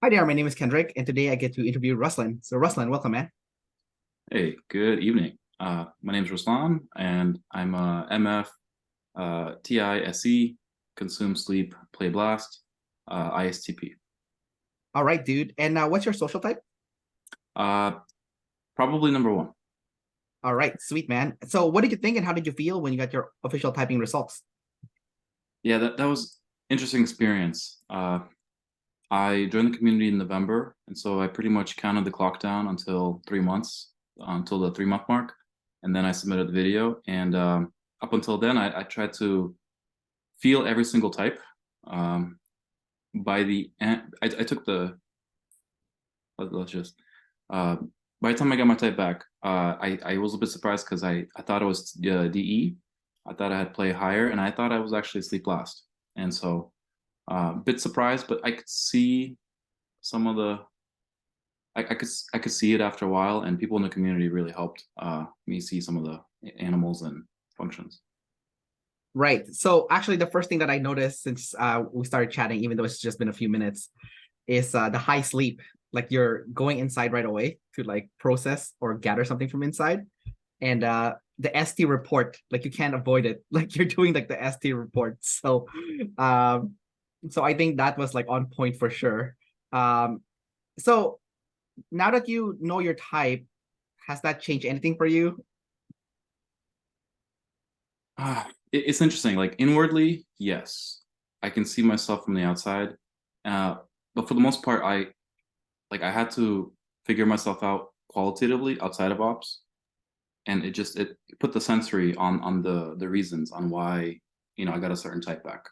Hi there, my name is Kendrick, and today I get to interview Ruslan. So, Ruslan, welcome, man. Hey, good evening. My name is Ruslan, and I'm a MF, TISE, Consume, Sleep, Play, Blast, ISTP. All right, dude. And what's your social type? Uh, Probably number one. All right, sweet, man. So, what did you think and how did you feel when you got your official typing results? Yeah, that was interesting experience. I joined the community in November, and so I pretty much counted the clock down until 3 months, until the 3 month mark, and then I submitted the video. And up until then, I tried to feel every single type. Um, by the end, I took the let's just uh, by the time I got my type back, I was a bit surprised because I thought it was DE. I thought I had play higher, and I thought I was actually sleep last. And so, a bit surprised, but I could see some of the I could see it after a while, and people in the community really helped me see some of the animals and functions. Right. So, actually, the first thing that I noticed since we started chatting, even though it's just been a few minutes, is the high sleep. Like you're going inside right away to like process or gather something from inside. And the ST report, like you can't avoid it. Like you're doing like the ST report. Um, so I think that was like on point for sure. Um, so now that you know your type, has that changed anything for you? It's interesting. Like inwardly, yes, I can see myself from the outside, uh, but for the most part, I had to figure myself out qualitatively outside of ops, and it put the sensory on the reasons on why I got a certain type back.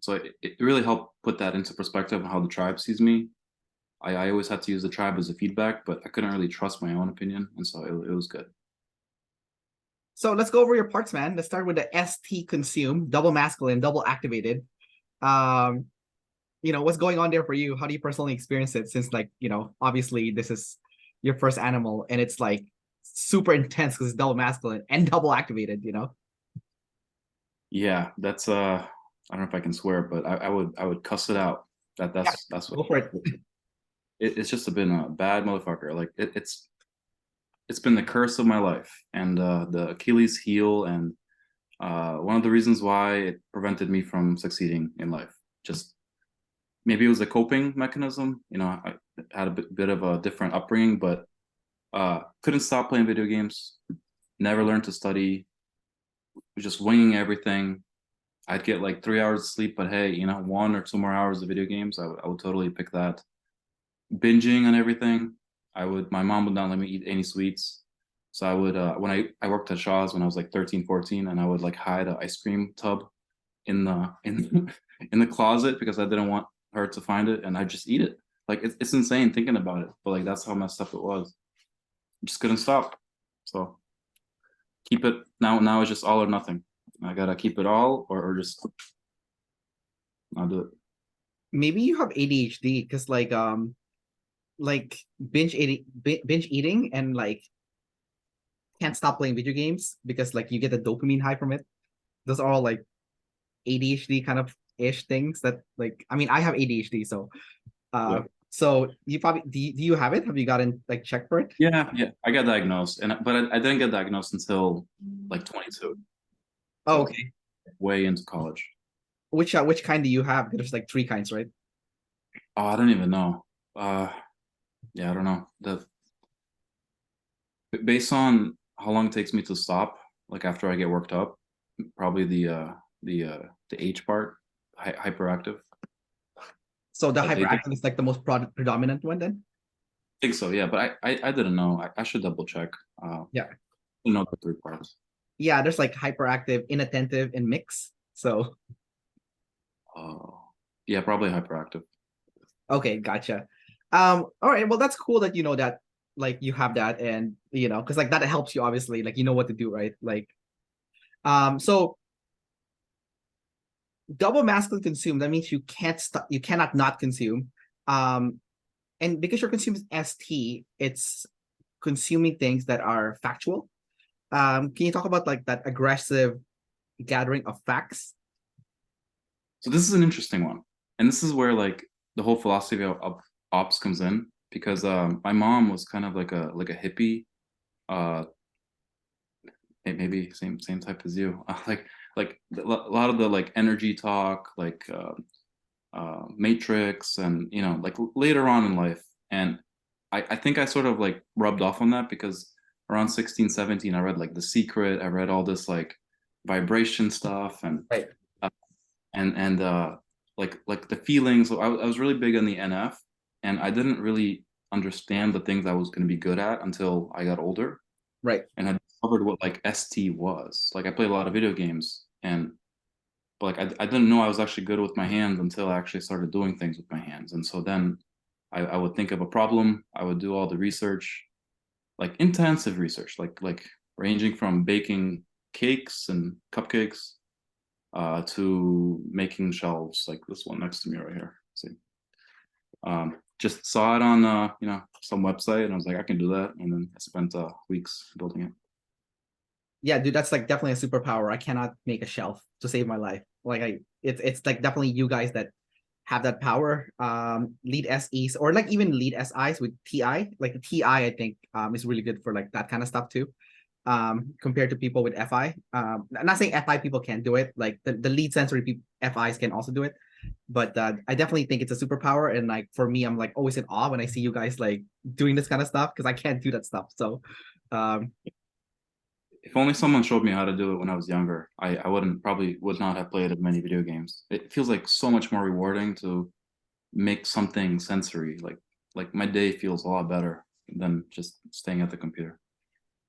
So it really helped put that into perspective on how the tribe sees me. I always had to use the tribe as a feedback, but I couldn't really trust my own opinion, and so it was good. So let's go over your parts, man. Let's start with the ST consume, double masculine, double activated. Um, what's going on there for you? How do you personally experience it? Since like, obviously this is your first animal and it's like super intense because it's double masculine and double activated. Yeah, that's I don't know if I can swear, but I would cuss it out. That Yeah, that's what go for it. it's just been a bad motherfucker. Like it's been the curse of my life and the Achilles heel and one of the reasons why it prevented me from succeeding in life. Just maybe it was a coping mechanism. I had a bit of a different upbringing, but couldn't stop playing video games. Never learned to study. Was just winging everything. I'd get like 3 hours of sleep, but hey, 1 or 2 more hours of video games, I would totally pick that. Binging on everything. My mom would not let me eat any sweets. So I would, when I worked at Shaw's when I was like 13, 14, and I would like hide an ice cream tub in in the closet because I didn't want her to find it, and I just eat it. Like it's insane thinking about it, but like that's how messed up it was. Just couldn't stop. So keep it now. It's just all or nothing. I gotta keep it all or just not do it. Maybe you have ADHD because like binge eating and like can't stop playing video games because like you get the dopamine high from it. Those are all like ADHD kind of ish things that like I mean I have ADHD Yeah. so you probably do you have it? Have you gotten like checked for it? Yeah. I got diagnosed, but I didn't get diagnosed until like 22. Oh, So okay. way into college. Which kind do you have? There's like three kinds, right? Oh, I don't even know. Uh, yeah, I don't know. Based on how long it takes me to stop, like after I get worked up, probably the H part, hyperactive. So the They did hyperactive is like the most predominant one then? think so, yeah, but I didn't know. I should double check. Yeah. The three parts. Yeah, there's like hyperactive, inattentive, and mix. So Yeah, probably hyperactive. okay, gotcha. All right, well that's cool that you know that like you have that and because like that helps you obviously, like you know what to do, right? Like so double masculine consume, that means you can't stop, you cannot not consume. Um and because your consume is ST, it's consuming things that are factual. Can you talk about like that aggressive gathering of facts? So this is an interesting one, and this is where like the whole philosophy of ops comes in, because my mom was kind of like a hippie, uh, maybe same type as you, like a lot of the like energy talk, like Matrix, and like later on in life. And I think I sort of like rubbed off on that, because around 16, 17, I read like The Secret, I read all this like vibration stuff, and Right. uh, and like the feelings. So I was really big on the NF, and I didn't really understand the things I was going to be good at until I got older, Right. and I discovered what like ST was. Like I played a lot of video games, and but like I didn't know I was actually good with my hands until I actually started doing things with my hands. And so then I would think of a problem, I would do all the research, like intensive research, like ranging from baking cakes and cupcakes to making shelves like this one next to me right here. See, just saw it on some website, and I was like, I can do that, and then I spent weeks building it. Yeah, dude, that's like definitely a superpower. I cannot make a shelf to save my life. Like it's like definitely you guys that have that power. Lead SEs or like even lead SIs with TI. Like the TI, I think is really good for like that kind of stuff too. Compared to people with FI. I'm not saying FI people can't do it. Like the lead sensory people, FIs can also do it. But I definitely think it's a superpower. And like for me, I'm like always in awe when I see you guys like doing this kind of stuff because I can't do that stuff. So um If only someone showed me how to do it when I was younger, I would not have played as many video games. It feels like so much more rewarding to make something sensory. Like my day feels a lot better than just staying at the computer.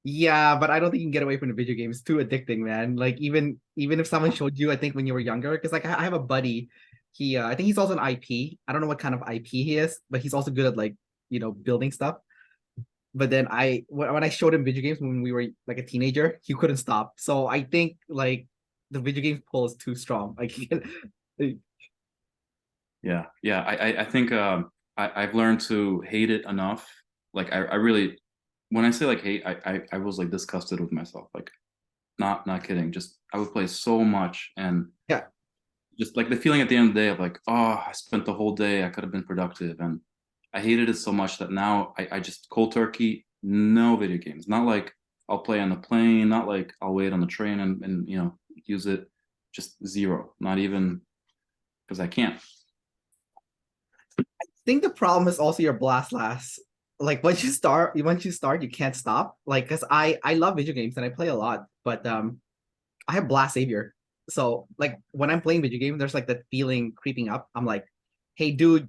Yeah, but I don't think you can get away from the video game. It's too addicting, man. Like even if someone showed you, I think when you were younger, because like I have a buddy, he I think he's also an IP. I don't know what kind of IP he is, but he's also good at like building stuff. But then when I showed him video games when we were like a teenager, he couldn't stop. So I think like the video game pull is too strong. Like Yeah. I think I've learned to hate it enough. Like I really, when I say like hate, I was like disgusted with myself. Like not kidding. Just I would play so much, and yeah, just like the feeling at the end of the day of like, oh, I spent the whole day, I could have been productive. And I hated it so much that now I just cold turkey, no video games. Not like I'll play on the plane, not like I'll wait on the train and use it. Just zero. Not even because I can't. I think the problem is also your blast last. Like once you start, you can't stop. Like because I love video games and I play a lot, but I have blast savior. So like when I'm playing video games, there's like that feeling creeping up. I'm like, hey dude,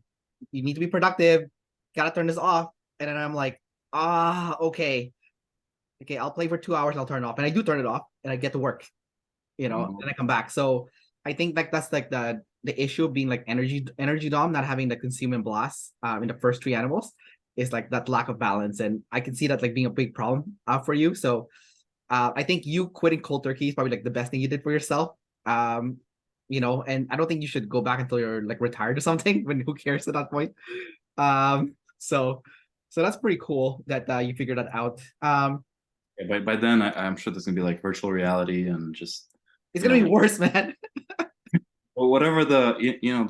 you need to be productive. Gotta turn this off. And then I'm like, okay. Okay, I'll play for 2 hours, I'll turn it off. And I do turn it off and I get to work, and I come back. So I think like that's like the issue of being like energy dom, not having the consume and blast in the first three animals is like that lack of balance. And I can see that like being a big problem for you. So I think you quitting cold turkey is probably like the best thing you did for yourself. And I don't think you should go back until you're like retired or something. When who cares at that point? So that's pretty cool that you figured that out. Yeah, by then I'm sure there's gonna be like virtual reality and just It's you gonna be know worse, man. well, whatever the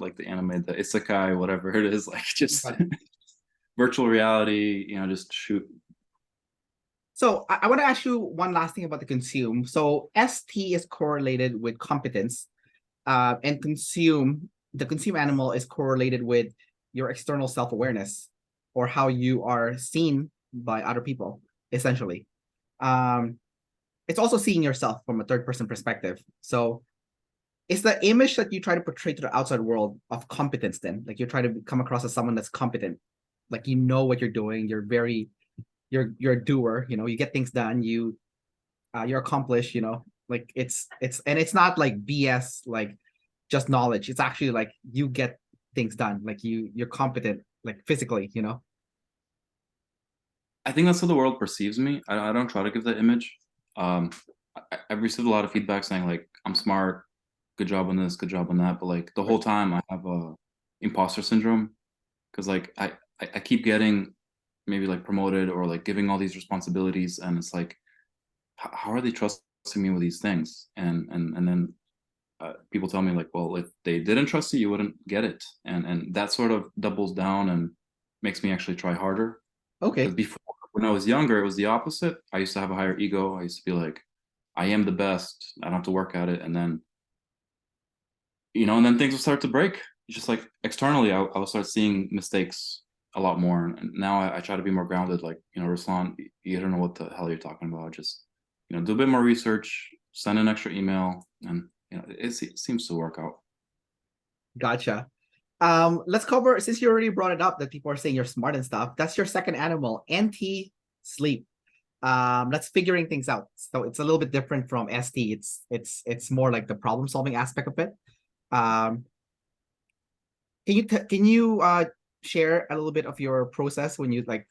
like the anime, the isekai, whatever it is, like just virtual reality, just shoot. So I want to ask you one last thing about the consume. So ST is correlated with competence, and the consume animal is correlated with your external self-awareness or how you are seen by other people, essentially. Um, it's also seeing yourself from a third person perspective. So it's the image that you try to portray to the outside world of competence, then like you try to come across as someone that's competent, like you know what you're doing, you're a doer, you get things done, you're accomplished, like it's not like BS, like just knowledge. It's actually like you get things done, like you're competent, like physically. I think that's how the world perceives me. I don't try to give that image. Um, I've received a lot of feedback saying like I'm smart, good job on this, good job on that, but like the whole time I have a imposter syndrome, because like I keep getting maybe like promoted or like giving all these responsibilities, and it's like how are they trusting me with these things? And then people tell me like, well, if they didn't trust you, you wouldn't get it, and that sort of doubles down and makes me actually try harder. Because Okay. before, when I was younger, it was the opposite. I used to have a higher ego. I used to be like, I am the best. I don't have to work at it, and then and then things will start to break. It's just like externally, I will start seeing mistakes a lot more, and now I try to be more grounded. Like, Ruslan, you don't know what the hell you're talking about. Just do a bit more research, send an extra email, and it seems to work out. Gotcha. Let's cover, since you already brought it up that people are saying you're smart and stuff. That's your second animal, anti-sleep. That's figuring things out. So it's a little bit different from ST. It's more like the problem solving aspect of it. Um, can you share a little bit of your process when you like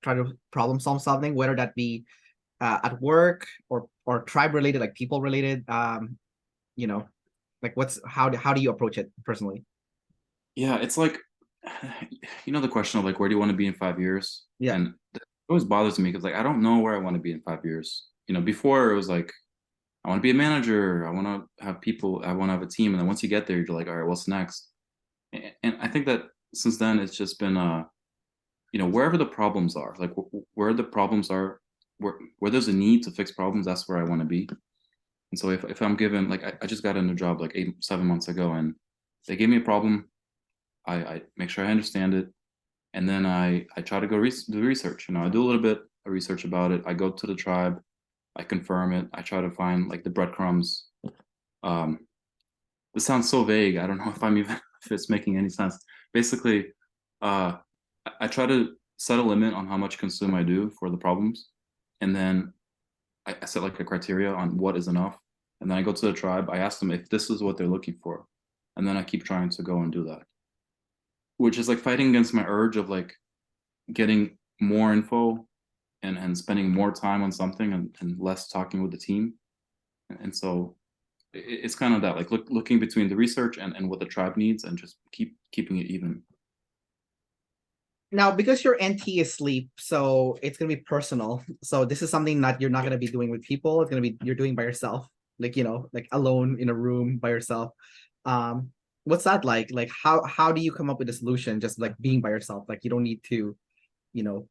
try to problem solve something, whether that be at work or tribe related, like people related? You know, like how do you approach it personally? Yeah, it's like, the question of like, where do you want to be in 5 years? Yeah. And it always bothers me because like I don't know where I want to be in 5 years. Before it was like I want to be a manager, I want to have people, I want to have a team, and then once you get there, you're like, all right, what's next? And I think that since then it's just been wherever the problems are, like where the problems are, where there's a need to fix problems, that's where I want to be. And so if I'm given, like I just got a new job like 7 months ago, and they gave me a problem, I make sure I understand it, and then I try to go do research. I do a little bit of research about it. I go to the tribe, I confirm it. I try to find like the breadcrumbs. Um, this sounds so vague. I don't know if I'm even if it's making any sense. Basically, uh, I try to set a limit on how much consume I do for the problems, and then I set like a criteria on what is enough, and then I go to the tribe. I ask them if this is what they're looking for, and then I keep trying to go and do that, which is like fighting against my urge of like getting more info and spending more time on something and less talking with the team. And so it's kind of that, like looking between the research and what the tribe needs, and just keeping it even. Now, because your NT is sleep, so it's gonna be personal. So this is something that you're not gonna be doing with people. It's gonna be you're doing by yourself, like like alone in a room by yourself. Um, what's that like? Like how do you come up with a solution just like being by yourself? Like you don't need to, you know,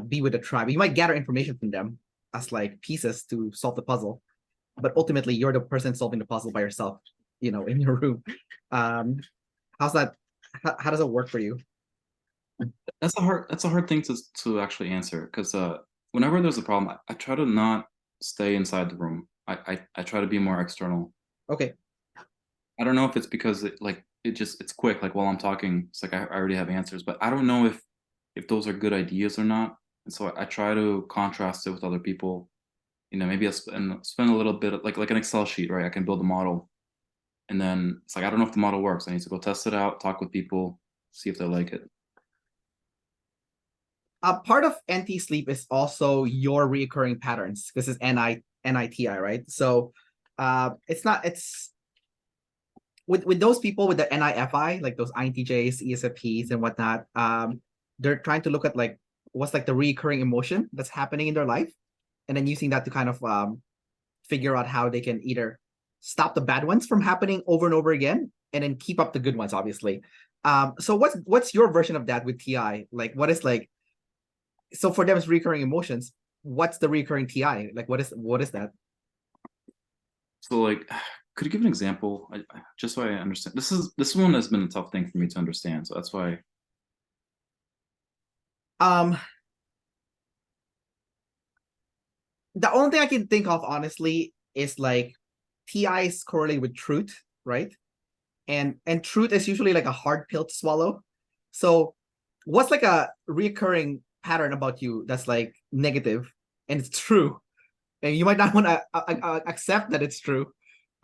be with a tribe. You might gather information from them as like pieces to solve the puzzle, but ultimately you're the person solving the puzzle by yourself, in your room. Um, how's that? How does it work for you? That's a hard thing to actually answer, because whenever there's a problem, I try to not stay inside the room. I try to be more external. Okay. I don't know if it's because it's quick, like while I'm talking, it's like I already have answers, but I don't know if those are good ideas or not. And so I try to contrast it with other people. Maybe I spend a little bit of, like an Excel sheet, right? I can build a model, and then it's like I don't know if the model works. I need to go test it out, talk with people, see if they like it. Part of NT sleep is also your reoccurring patterns because it's NITI, right? So it's not it's with those people with the NIFI, like those INTJs, ESFPs and whatnot. They're trying to look at like what's like the recurring emotion that's happening in their life, and then using that to kind of figure out how they can either stop the bad ones from happening over and over again, and then keep up the good ones, obviously. So what's your version of that with TI? Like, what is like so for them it's recurring emotions. What's the recurring TI? Like, what is that? So like, could you give an example, just so I understand? This is one that's been a tough thing for me to understand. So that's why. Um, the only thing I can think of honestly is like TI is correlated with truth, right? And truth is usually like a hard pill to swallow. So what's like a recurring pattern about you that's like negative and it's true, and you might not want to accept that it's true,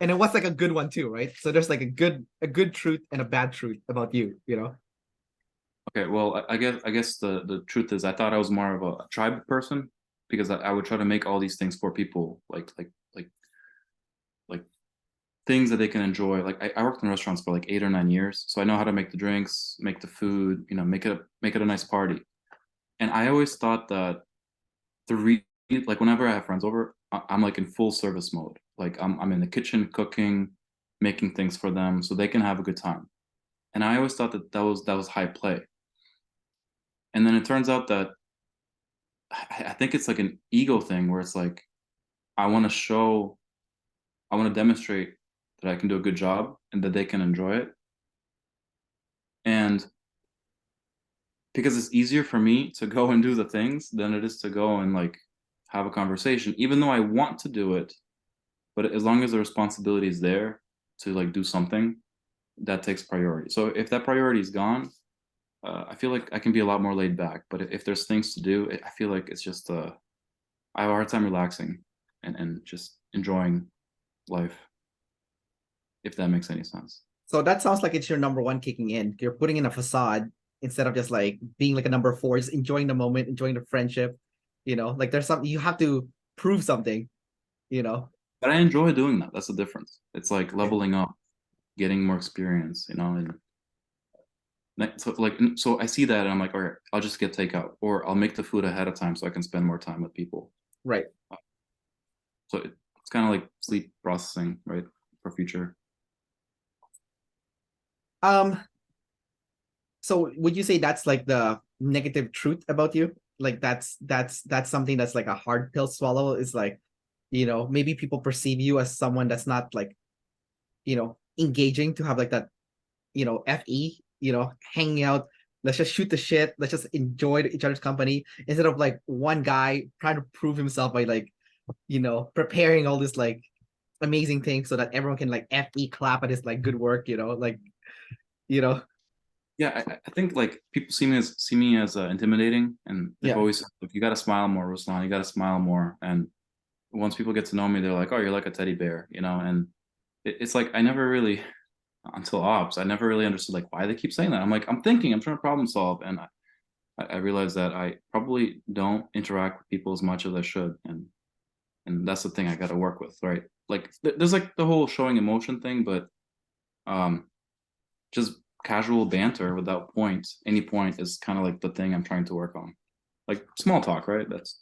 and then what's like a good one too, right? So there's like a good truth and a bad truth about you. Okay, well, I guess the truth is I thought I was more of a tribe person, because I would try to make all these things for people, like things that they can enjoy. Like I worked in restaurants for like 8 or 9 years, so I know how to make the drinks, make the food, make it a nice party. And I always thought that the re like whenever I have friends over, I'm like in full service mode. Like I'm in the kitchen cooking, making things for them so they can have a good time. And I always thought that that was high play. And then it turns out that I think it's like an ego thing where it's like I want to show, I want to demonstrate that I can do a good job and that they can enjoy it. And because it's easier for me to go and do the things than it is to go and like have a conversation, even though I want to do it. But as long as the responsibility is there to like do something, that takes priority. So if that priority is gone, I feel like I can be a lot more laid back. But if there's things to do, I feel like it's just I have a hard time relaxing and just enjoying life, if that makes any sense. So that sounds like it's your number one kicking in. You're putting in a facade instead of just like being like a number four, just enjoying the moment, enjoying the friendship. Like there's something you have to prove something, you know. But I enjoy doing that. That's the difference. It's like Yeah. leveling up, getting more experience, and so I see that and I'm like, all right, I'll just get takeout, or I'll make the food ahead of time so I can spend more time with people. Right. So it's kind of like sleep processing, right, for future. Um, so would you say that's like the negative truth about you? Like that's something that's like a hard pill swallow, is like, maybe people perceive you as someone that's not like, engaging, to have like that, FE, hanging out. Let's just shoot the shit. Let's just enjoy each other's company instead of like one guy trying to prove himself by like, preparing all this like amazing things so that everyone can like FE clap at his like good work, you know, Yeah, I think like people see me as intimidating, and they've yeah, always said, "Look, you got to smile more, Ruslan. You got to smile more." And once people get to know me, they're like, "Oh, you're like a teddy bear," And it's like I never really, until ops, I never really understood like why they keep saying that. I'm like, I'm thinking, I'm trying to problem solve, and I realized that I probably don't interact with people as much as I should, and that's the thing I got to work with, right? Like there's like the whole showing emotion thing, but um, just casual banter without any point is kind of like the thing I'm trying to work on. Like small talk, right? That's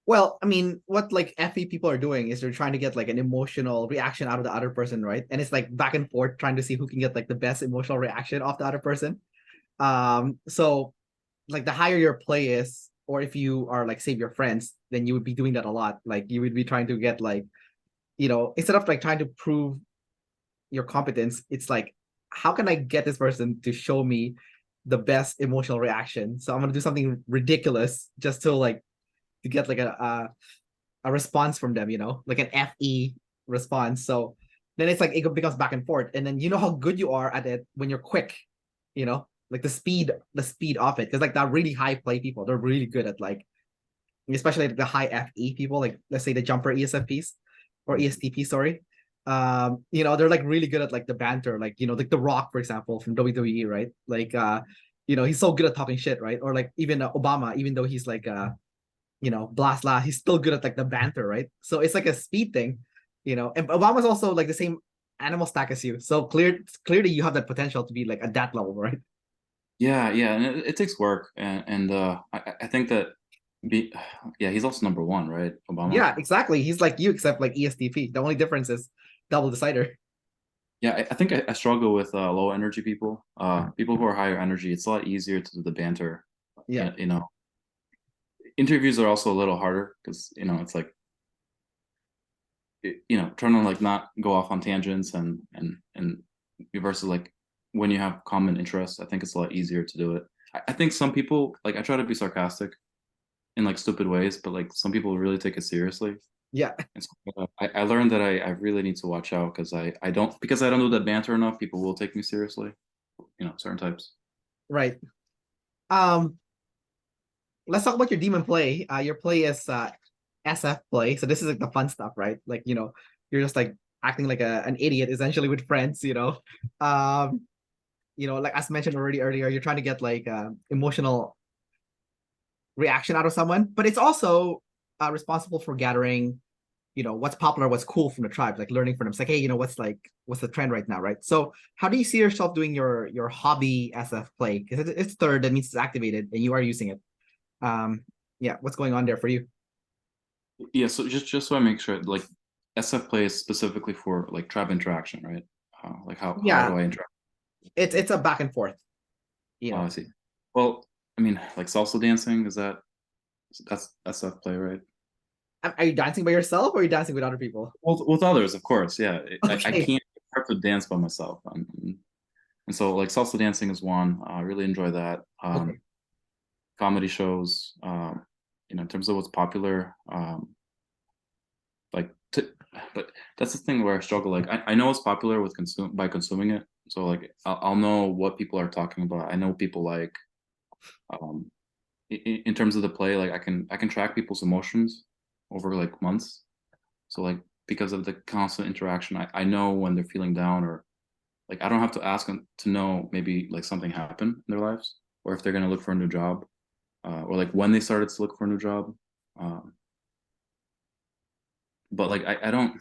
well, I mean, what like FE people are doing is they're trying to get like an emotional reaction out of the other person, right? And it's like back and forth trying to see who can get like the best emotional reaction off the other person. So like the higher your play is, or if you are like save your friends, then you would be doing that a lot. Like you would be trying to get like, instead of like trying to prove your competence, it's like, how can I get this person to show me the best emotional reaction? So I'm gonna do something ridiculous just to like to get like a response from them, like an FE response. So then it's like it becomes back and forth, and then you know how good you are at it when you're quick, like the speed of it, because like that really high play people, they're really good at like, especially like the high FE people, like let's say the jumper ESFPs or ESTP, sorry. They're like really good at like the banter, like like The Rock, for example, from WWE, right? Like he's so good at talking shit, right? Or like even Obama, even though he's like blah blah, he's still good at like the banter, right? So it's like a speed thing, and Obama's also like the same animal stack as you. So clearly you have that potential to be like at that level, right? yeah, and it takes work, and I think that be yeah, he's also number one, right, Obama. Yeah, exactly. He's like you, except like ESTP. The only difference is double decider. Yeah, I think I struggle with low energy people. People who are higher energy, it's a lot easier to do the banter. Yeah. Interviews are also a little harder because it's like trying to like not go off on tangents and versus like when you have common interests. I think it's a lot easier to do it. I think some people, like, I try to be sarcastic in like stupid ways, but like some people really take it seriously. Yeah. And so, I learned that I really need to watch out because I don't, because I don't do that banter enough. People will take me seriously. Certain types. Right. Um, let's talk about your demon play. Your play is SF play. So this is like the fun stuff, right? Like, you're just like acting like an idiot essentially with friends, Um, like as mentioned already earlier, you're trying to get like emotional reaction out of someone, but it's also responsible for gathering, what's popular, what's cool from the tribe, like learning from them. It's like, hey, what's the trend right now, right? So how do you see yourself doing your hobby SF play? Because it's third, that means it's activated and you are using it. Yeah, what's going on there for you? Yeah. So just so I make sure, like, SF play is specifically for like tribe interaction, right? Like how Yeah, do I interact? it's a back and forth, you Oh, I know. see. Well, I mean, like salsa dancing, that's SF play, right? Are you dancing by yourself or are you dancing with other people? Well, with others, of course, yeah. I Okay. can't prep to dance by myself, and so like salsa dancing is one. I really enjoy that. Okay. Comedy shows, in terms of what's popular, like, but that's the thing where I struggle. Like, I know it's popular with by consuming it. So like, I'll know what people are talking about. I know people like, um, in terms of the play, like I can track people's emotions over like months. So like because of the constant interaction, I know when they're feeling down, or like I don't have to ask them to know maybe like something happened in their lives, or if they're gonna look for a new job, or like when they started to look for a new job. Um, but like I don't,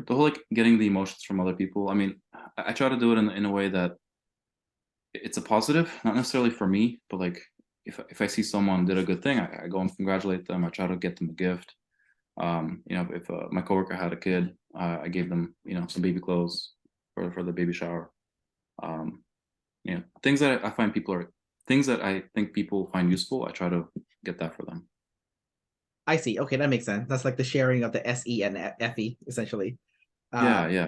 the whole like getting the emotions from other people. I mean, I try to do it in a way that it's a positive, not necessarily for me, but like if I see someone did a good thing, I go and congratulate them. I try to get them a gift. If my coworker had a kid, I gave them, some baby clothes for the baby shower. Um, things that I find people are things that I think people find useful. I try to get that for them. I see. Okay, that makes sense. That's like the sharing of the SE and FE essentially. Yeah, Um, yeah.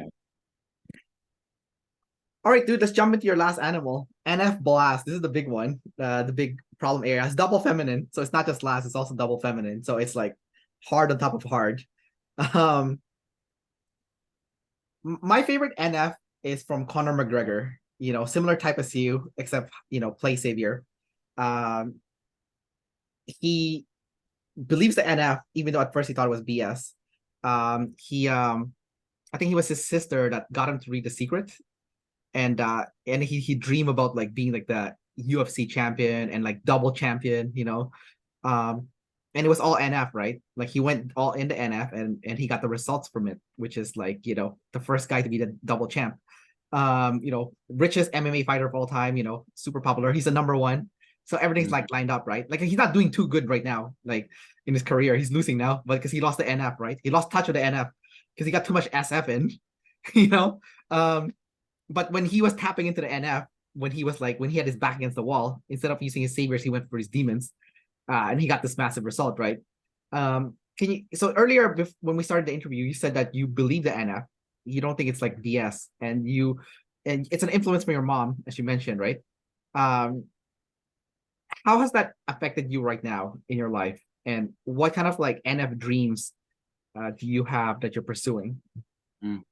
all right, dude, let's jump into your last animal. NF blast. This is the big one. The big problem area. It's double feminine. So it's not just last, it's also double feminine. So it's like hard on top of hard. Um, my favorite NF is from Conor McGregor. Similar type as you, except play savior. Um, he believes the NF, even though at first he thought it was BS. He I think he was his sister that got him to read The Secret, and he dream about like being like the UFC champion and like double champion. Um, and it was all NF, right? Like he went all into NF and he got the results from it, which is like the first guy to be the double champ. Richest MMA fighter of all time. Super popular. He's the number one. So everything's Mhm. like lined up, right? Like he's not doing too good right now, like in his career. He's losing now, but because he lost the NF, right? He lost touch with the NF because he got too much SF in, you know. Um, but when he was tapping into the NF, when he had his back against the wall, instead of using his saviors, he went for his demons, and he got this massive result, right? Can you? So earlier, when we started the interview, you said that you believe the NF, you don't think it's like DS, and it's an influence from your mom, as you mentioned, right? Um, how has that affected you right now in your life, and what kind of like NF dreams do you have that you're pursuing? Mm.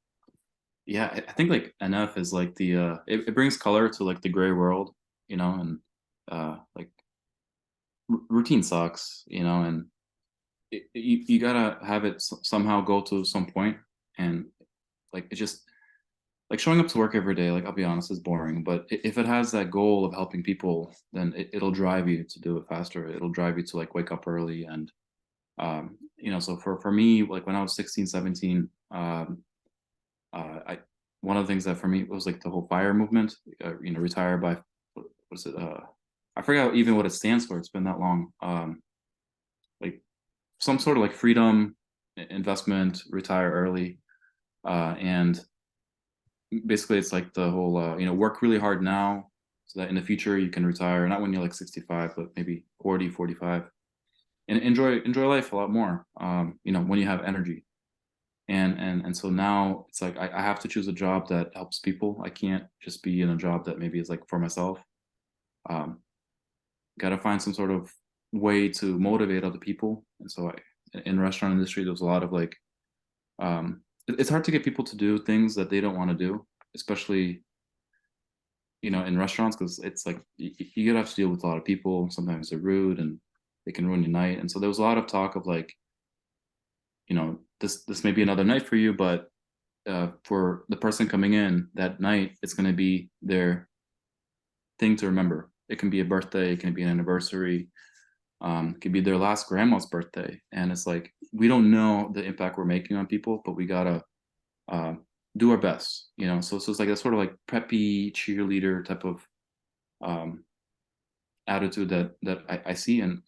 Yeah, I think like NF is like it brings color to like the gray world, and like routine sucks, and you gotta have it somehow go to some point, and like it's just like showing up to work every day. Like I'll be honest, is boring, but if it has that goal of helping people, then it'll drive you to do it faster. It'll drive you to like wake up early, and so for me, like when I was 16, 17, I one of the things that for me was like the whole fire movement. Retire by what was it? I forgot even what it stands for. It's been that long. Like some sort of like freedom, investment, retire early, and basically it's like the whole work really hard now so that in the future you can retire, not when you're like 65, but maybe 40, 45, and enjoy life a lot more. When you have energy. And so now it's like I have to choose a job that helps people. I can't just be in a job that maybe is like for myself. um, Got to find some sort of way to motivate other people. And so in restaurant industry there's a lot of like, it's hard to get people to do things that they don't want to do, especially in restaurants, because it's like you gotta have to deal with a lot of people. Sometimes they're rude and they can ruin your night. And so there was a lot of talk of like, this may be another night for you, but for the person coming in that night, it's going to be their thing to remember. It can be a birthday, it can be an anniversary, it could be their last grandma's birthday. And it's like we don't know the impact we're making on people, but we gotta uh, do our best. So it's like a sort of like preppy cheerleader type of um, attitude that I see, and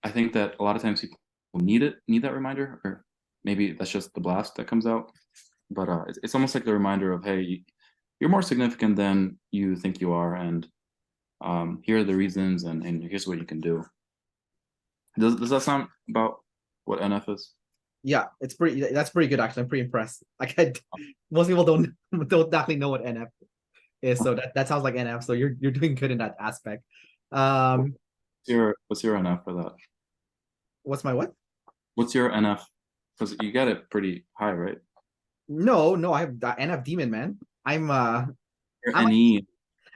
I think that a lot of times people need that reminder, or maybe that's just the blast that comes out. But it's almost like the reminder of, hey, you're more significant than you think you are, and here are the reasons, and here's what you can do. Does that sound about what NF is? Yeah, it's pretty. That's pretty good actually. I'm pretty impressed. Like most people don't exactly know what NF is, so that sounds like NF. So you're doing good in that aspect. What's your NF for that? What's my what? What's your NF? Because you got it pretty high, right? No, I have the NF demon, man. I'm Your I'm NE.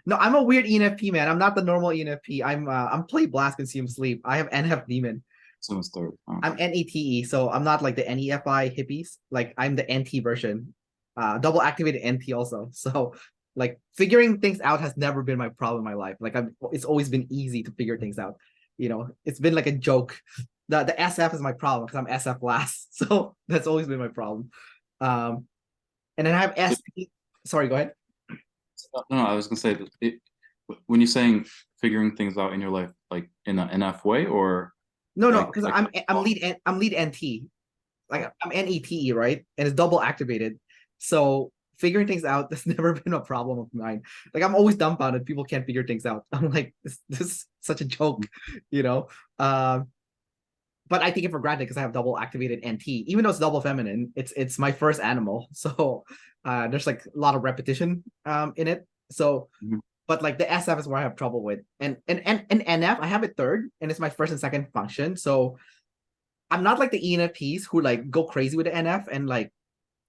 no, I'm a weird ENFP, man. I'm not the normal ENFP. I'm play blast consume sleep. I have NF demon. So it's third. Oh. I'm NETE, so I'm not like the NEFI hippies. Like I'm the NT version. Double activated NT also. So like figuring things out has never been my problem in my life. Like it's always been easy to figure things out. You know, it's been like a joke. The SF is my problem because I'm SF last. So that's always been my problem. And then I have ST. Sorry, go ahead. No, I was gonna say when you're saying figuring things out in your life, like in an NF way, or No, like, because I'm lead NT. Like I'm NETE, right? And it's double activated. So figuring things out, that's never been a problem of mine. Like I'm always dumbfounded. People can't figure things out. I'm like, this is such a joke, you know. But I take it for granted because I have double activated NT. Even though it's double feminine, it's my first animal. So there's like a lot of repetition in it. So but like the SF is where I have trouble with. And NF, I have it third, and it's my first and second function. So I'm not like the ENFPs who like go crazy with the NF and like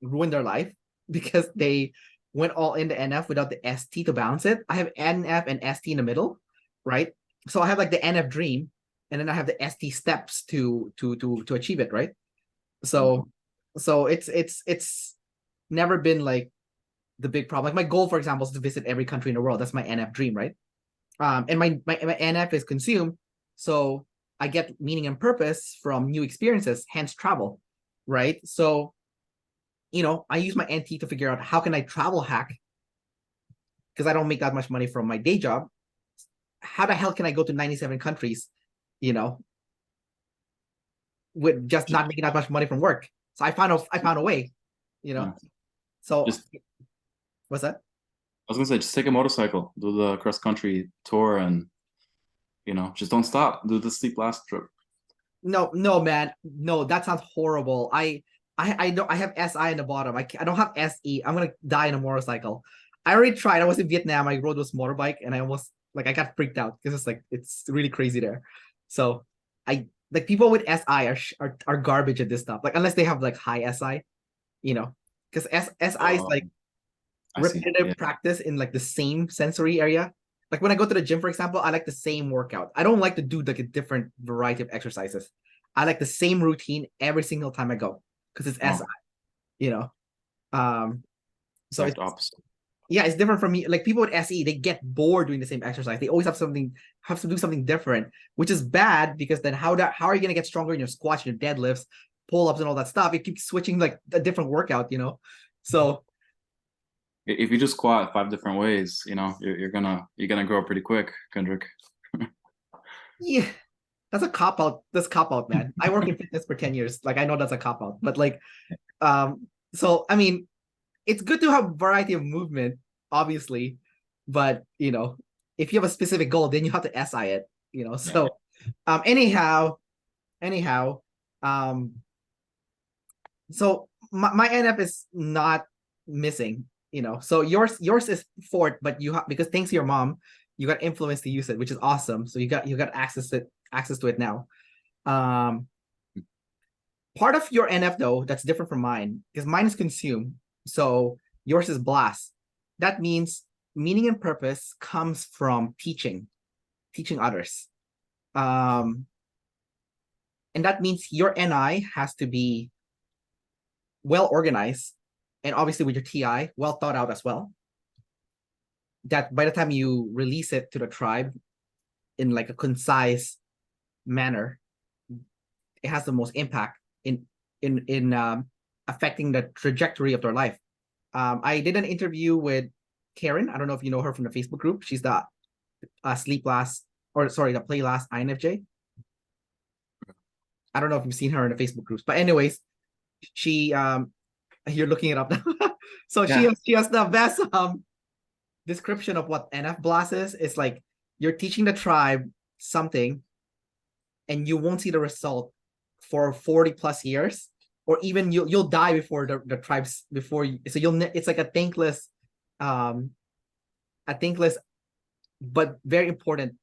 ruin their life because they went all in the NF without the ST to balance it. I have NF and ST in the middle, right? So I have like the NF dream, and then I have the ST steps to achieve it, right? So it's never been like the big problem. Like my goal, for example, is to visit every country in the world. That's my NF dream, right? And my NF is consume, so I get meaning and purpose from new experiences, hence travel, right? So, you know, I use my NT to figure out how can I travel hack because I don't make that much money from my day job. How the hell can I go to 97 countries, you know, with just not making that much money from work? So I found a way, you know. So just what's that? I was gonna say, just take a motorcycle, do the cross country tour, and just don't stop. Do the sleep last trip. No, man. No, that sounds horrible. I don't I have SI in the bottom. I don't have SE. I'm gonna die in a motorcycle. I already tried. I was in Vietnam. I rode this motorbike and I almost like I got freaked out because it's really crazy there. So I like people with SI are garbage at this stuff. Like unless they have like high SI, you know, because SI is like repetitive practice in like the same sensory area. Like when I go to the gym, for example, I like the same workout. I don't like to do like a different variety of exercises. I like the same routine every single time I go because it's SI, you know. So it's opposite. Yeah, it's different from me. Like people with SE, they get bored doing the same exercise. They always have to do something different, which is bad because then how are you gonna get stronger in your squats, your deadlifts, pull-ups, and all that stuff? You keep switching like a different workout, you know. So if you just squat 5 different ways, you're gonna grow pretty quick, Kendrick. yeah, that's a cop out. That's cop out, man. I work in fitness for 10 years. Like I know that's a cop out, but like, so I mean, it's good to have variety of movement, obviously, but if you have a specific goal, then you have to SI it, So, anyhow, so my NF is not missing, So yours is fourth, but you have because thanks to your mom, you got influence to use it, which is awesome. So you got access to it now. Part of your NF though that's different from mine because mine is consume. So yours is blast. That means meaning and purpose comes from teaching others. And that means your NI has to be well organized and obviously with your TI, well thought out as well. That by the time you release it to the tribe in like a concise manner, it has the most impact in affecting the trajectory of their life. I did an interview with Karen. I don't know if you know her from the Facebook group. She's the the Play Last INFJ. I don't know if you've seen her in the Facebook groups, but anyways, she you're looking it up now. So Yeah. she has the best description of what NF blast is. It's like you're teaching the tribe something and you won't see the result for 40 plus years, or even you'll die before the tribes before you, so it's like um a thankless but very important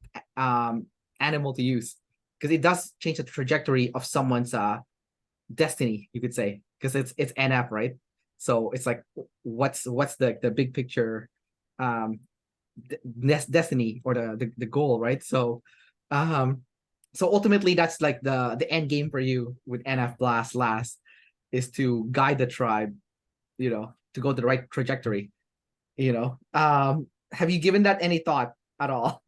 animal to use, because it does change the trajectory of someone's destiny, you could say, because it's NF, right? So it's like what's the big picture um destiny, or the goal, right? Um so ultimately that's like the end game for you with NF blast last, is to guide the tribe, to go to the right trajectory. Have you given that any thought at all?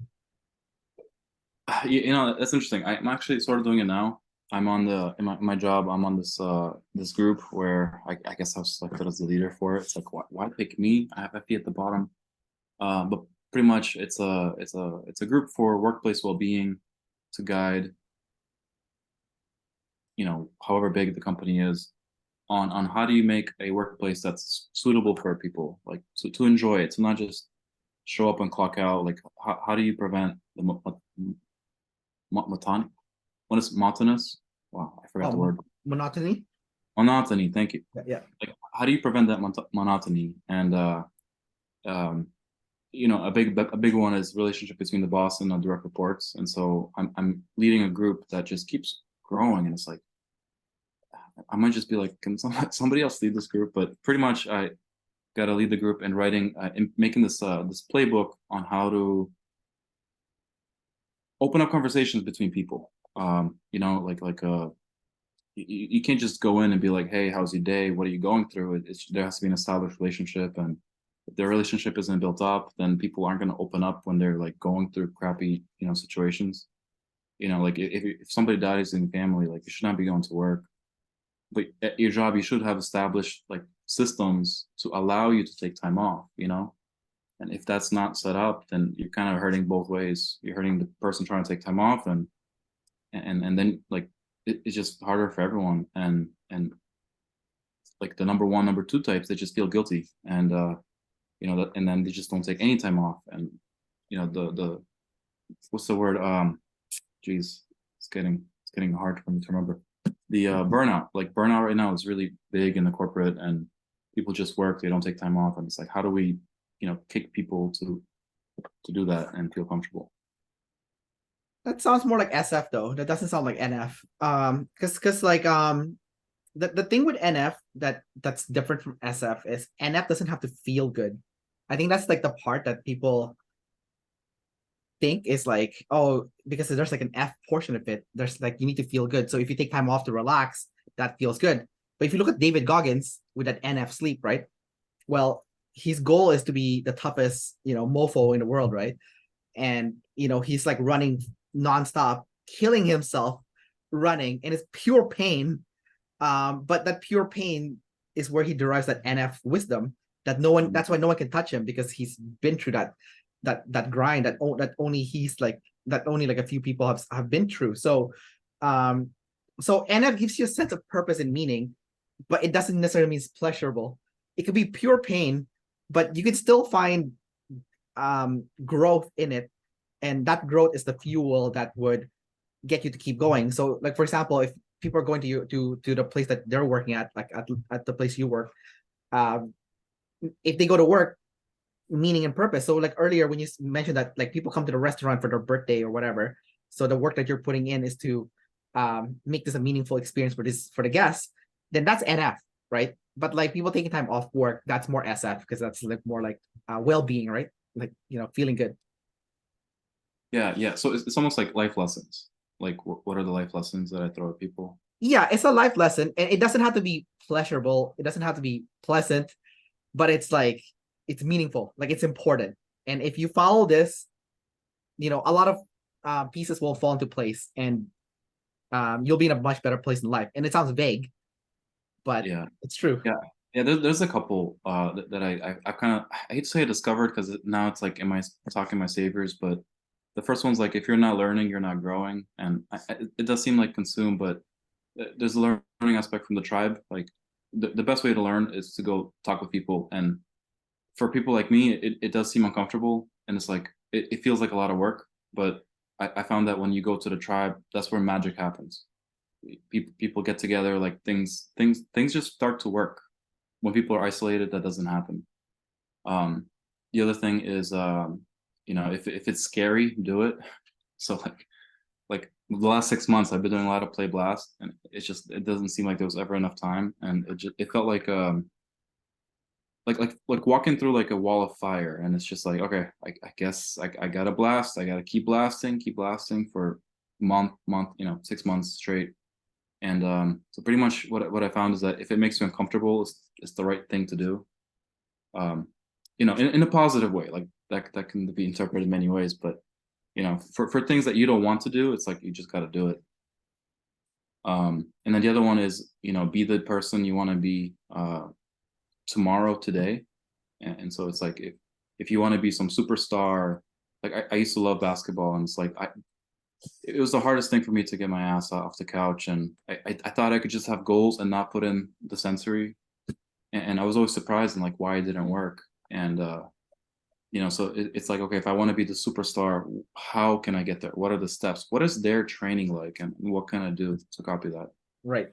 You know, that's interesting. I'm actually sort of doing it now. I'm on my job. I'm on this group where I guess I was selected as the leader for it. It's like, why pick me? I have FP at the bottom. But pretty much it's a group for workplace well-being, to guide, however big the company is, on how do you make a workplace that's suitable for people, like to enjoy it, to not just show up and clock out. Like how do you prevent the monotony? What is monotonous? Wow, I forgot the word. Monotony. Monotony. Thank you. Yeah. Like, how do you prevent that monotony? And um, a big one is relationship between the boss and the direct reports. And so I'm leading a group that just keeps growing, and it's like I might just be like, can somebody else lead this group? But pretty much I got to lead the group in writing, in making this playbook on how to open up conversations between people. You can't just go in and be like, hey, how's your day? What are you going through? There has to be an established relationship, and if their relationship isn't built up, then people aren't going to open up when they're like going through crappy, situations. Like if somebody dies in the family, like you should not be going to work. But at your job, you should have established like systems to allow you to take time off. And if that's not set up, then you're kind of hurting both ways. You're hurting the person trying to take time off, and then like it's just harder for everyone. And like the number one, number two types, they just feel guilty, and and then they just don't take any time off. And the what's the word? Geez, it's getting hard for me to remember. The burnout, like burnout right now is really big in the corporate, and people just work, they don't take time off, and it's like, how do we kick people to do that and feel comfortable? That sounds more like SF though. That doesn't sound like NF. Because like the thing with NF that's different from SF is NF doesn't have to feel good. I think that's like the part that people think is like, oh, because there's like an F portion of it. There's like you need to feel good. So if you take time off to relax, that feels good. But if you look at David Goggins with that NF sleep, right? Well, his goal is to be the toughest, mofo in the world, right? And he's like running nonstop, killing himself running, and it's pure pain. But that pure pain is where he derives that NF wisdom that no one. That's why no one can touch him, because he's been through that grind that only he's like that only like a few people have been through. So NF gives you a sense of purpose and meaning, but it doesn't necessarily mean it's pleasurable. It could be pure pain, but you can still find growth in it, and that growth is the fuel that would get you to keep going. So like for example, if people are going to you to the place that they're working at, like at the place you work, um if they go to work, meaning and purpose. So like earlier when you mentioned that like people come to the restaurant for their birthday or whatever, so the work that you're putting in is to make this a meaningful experience for the guests, then that's NF, right? But like people taking time off work, that's more SF, because that's like more like well-being, right? Like feeling good. Yeah. So it's almost like life lessons. Like what are the life lessons that I throw at people? Yeah, it's a life lesson, and it doesn't have to be pleasurable, it doesn't have to be pleasant, but it's like it's meaningful, like it's important. And if you follow this, a lot of pieces will fall into place, and you'll be in a much better place in life. And it sounds vague, but Yeah. it's true. Yeah. There's a couple that I kind of, I hate to say I discovered, because now it's like, am I talking my saviors? But the first one's like, if you're not learning, you're not growing. And it does seem like consume, but there's a learning aspect from the tribe. Like the best way to learn is to go talk with people. And for people like me, it does seem uncomfortable, and it's like it feels like a lot of work. But I found that when you go to the tribe, that's where magic happens. People get together, like things just start to work. When people are isolated, that doesn't happen. The other thing is, if it's scary, do it. So like the last 6 months, I've been doing a lot of play blast, and it doesn't seem like there was ever enough time, and it felt like walking through like a wall of fire, and it's just like, okay, I guess I gotta blast, I gotta keep blasting for month, 6 months straight. And so pretty much what I found is that if it makes you uncomfortable, it's the right thing to do. In a positive way, like that can be interpreted many ways, but for things that you don't want to do, it's like you just got to do it. And then the other one is, be the person you want to be tomorrow, today. And so it's like if you want to be some superstar, like I used to love basketball, and it's like it was the hardest thing for me to get my ass off the couch, and I thought I could just have goals and not put in the sensory, and I was always surprised and like why it didn't work. And so it's like, okay, if I want to be the superstar, how can I get there? What are the steps? What is their training like, and what can I do to copy that? Right.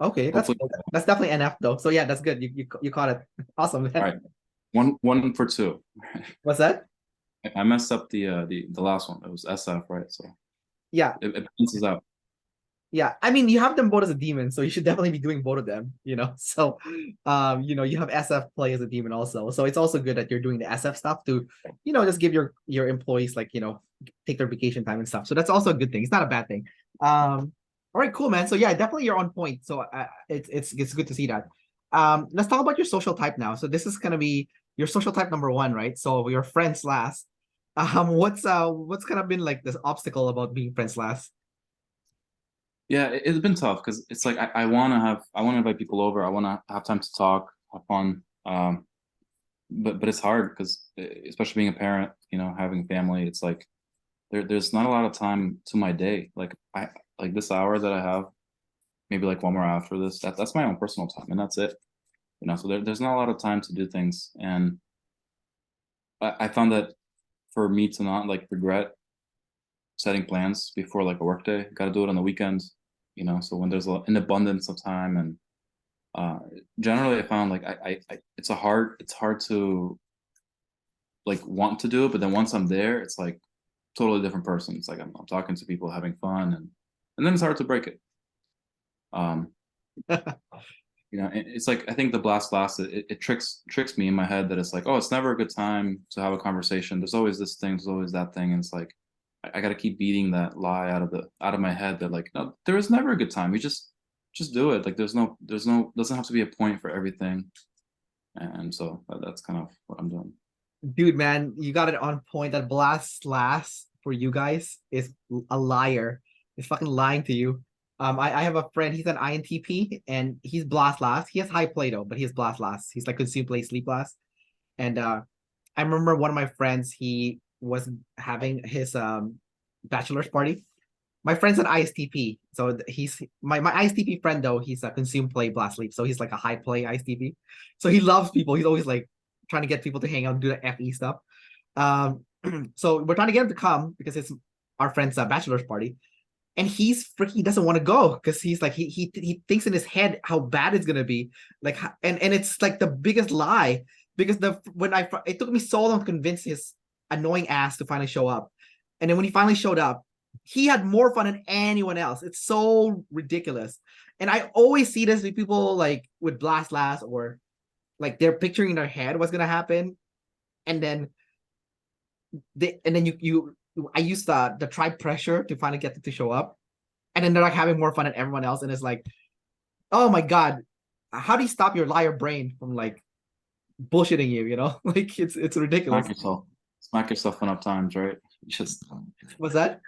Okay, that's Hopefully. cool. That's definitely NF though. So yeah, that's good. You caught it. Awesome, man. All right, one for two. What's that? I messed up the last one. It was SF, right? So Yeah, it balances out. yeah. I mean, you have them both as a demon, so you should definitely be doing both of them. So, you have SF play as a demon also. So it's also good that you're doing the SF stuff to, just give your employees like take their vacation time and stuff. So that's also a good thing. It's not a bad thing. All right, cool, man. So yeah, definitely you're on point. So it's good to see that. Let's talk about your social type now. So this is gonna be your social type number one, right? So your friends last. What's kind of been like this obstacle about being friends last? Yeah, it's been tough because it's like I want to invite people over. I want to have time to talk, have fun. But it's hard because especially being a parent, having family, it's like there's not a lot of time to my day. Like I like this hour that I have, maybe like one more after this. That's my own personal time, and that's it. So there's not a lot of time to do things, and I found that for me to not like regret setting plans before like a work day, got to do it on the weekends. So when there's an abundance of time, and generally I found like it's hard to like want to do it, but then once I'm there, it's like totally different person. It's like I'm talking to people, having fun, and then it's hard to break it. um it's like I think the blast it tricks me in my head that it's like, oh, it's never a good time to have a conversation, there's always this thing, there's always that thing, and it's like I got to keep beating that lie out of my head that like, no, there is never a good time, you just do it. Like there's no doesn't have to be a point for everything. And so that's kind of what I'm doing. Dude, man, you got it on point. That blast last for you guys is a liar. He's fucking lying to you. I have a friend, he's an INTP and he's blast last. He has high play though, but he's blast last. He's like consume play sleep last. And I remember one of my friends, he was having his bachelor's party. My friend's an ISTP. So he's my ISTP friend though, he's a consume play blast sleep. So he's like a high play ISTP. So he loves people. He's always like trying to get people to hang out and do the FE stuff. Um, so we're trying to get him to come because it's our friend's bachelor's party, and he's freaking doesn't want to go because he's like he thinks in his head how bad it's gonna be, like, and it's like the biggest lie because it took me so long to convince his annoying ass to finally show up, and then when he finally showed up, he had more fun than anyone else. It's so ridiculous, and I always see this with people like with blast last or like they're picturing in their head what's gonna happen, and then you I use the tribe pressure to finally get them to show up, and then they're like having more fun than everyone else, and it's like, oh my god, how do you stop your liar brain from like bullshitting you? Like it's ridiculous. Smack yourself enough times, right? Just What's that?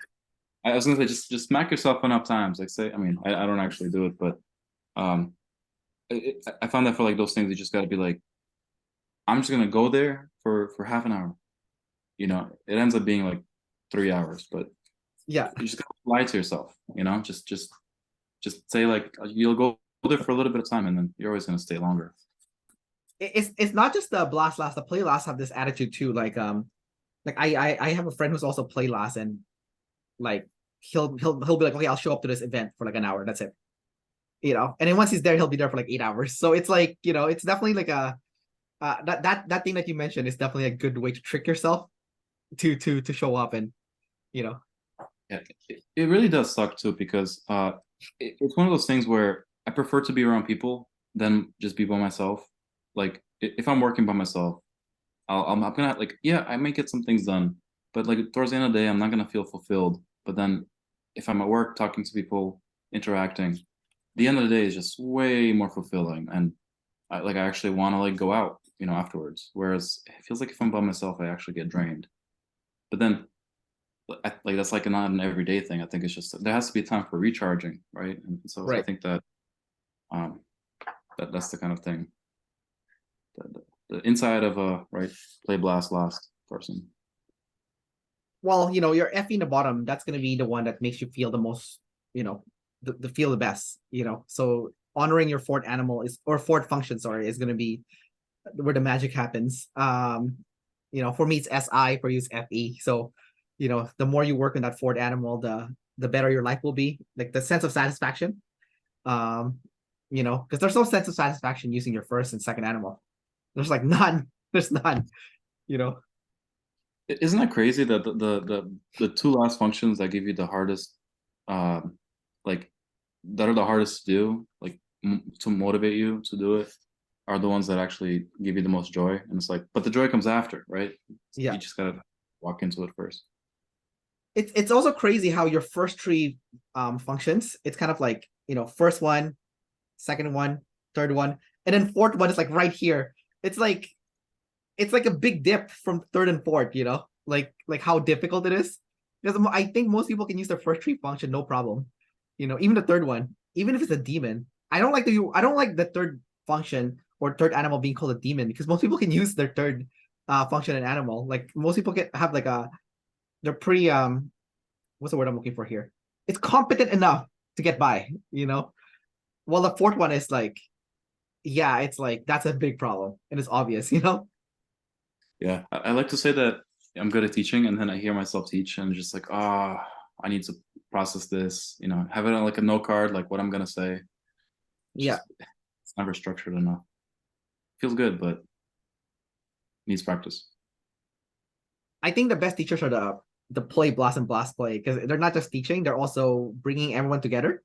I was gonna say just smack yourself enough times. Like say, I mean, I don't actually do it, but um, I found that for like those things, you just got to be like, I'm just gonna go there for half an hour. It ends up being like 3 hours, but Yeah, you just gotta lie to yourself. Just say like you'll go there for a little bit of time, and then you're always going to stay longer. It's not just the blast last. The play last have this attitude too. Like I have a friend who's also play last, and like he'll be like, okay, I'll show up to this event for like an hour. That's it. And then once he's there, he'll be there for like 8 hours. So it's like, it's definitely like a that thing that you mentioned is definitely a good way to trick yourself to show up and you know Yeah, it really does suck too, because it's one of those things where I prefer to be around people than just be by myself. Like if I'm working by myself, I'm gonna like, yeah, I may get some things done, but like towards the end of the day, I'm not gonna feel fulfilled. But then if I'm at work talking to people, interacting, the end of the day is just way more fulfilling, and I actually want to like go out, afterwards. Whereas it feels like if I'm by myself, I actually get drained. But then like that's like not an everyday thing. I think it's just there has to be a time for recharging, right? And so I right. think that um that's the kind of thing. The inside of a right play blast last person. Well, your FE in the bottom, that's going to be the one that makes you feel the most, the feel the best. So honoring your fourth animal or fourth function, sorry, is going to be where the magic happens. For me it's SI, for you it's FE. So the more you work on that fourth animal, the better your life will be, like the sense of satisfaction. Because there's no sense of satisfaction using your first and second animal. There's like none. There's none. you know Isn't that crazy that the two last functions that give you the hardest, like that are the hardest to do, like to motivate you to do it, are the ones that actually give you the most joy? And it's like, but the joy comes after, right? yeah, You just gotta walk into it first. it's also crazy how your first three functions, it's kind of like, first one, second one, third one, and then fourth one is like right here. It's like a big dip from third and fourth, like how difficult it is. Because I think most people can use their first three function no problem. Even the third one, even if it's a demon. I don't like the third function or third animal being called a demon, because most people can use their third function and animal. Like most people can have like they're pretty what's the word I'm looking for here? It's competent enough to get by, While the fourth one is like, yeah, it's like that's a big problem and it's obvious. Yeah, I like to say that I'm good at teaching, and then I hear myself teach, and just like, I need to process this. Have it on like a note card, like what I'm gonna say. Yeah. It's never structured enough. Feels good, but needs practice. I think the best teachers are the play blast and blast play, because they're not just teaching, they're also bringing everyone together.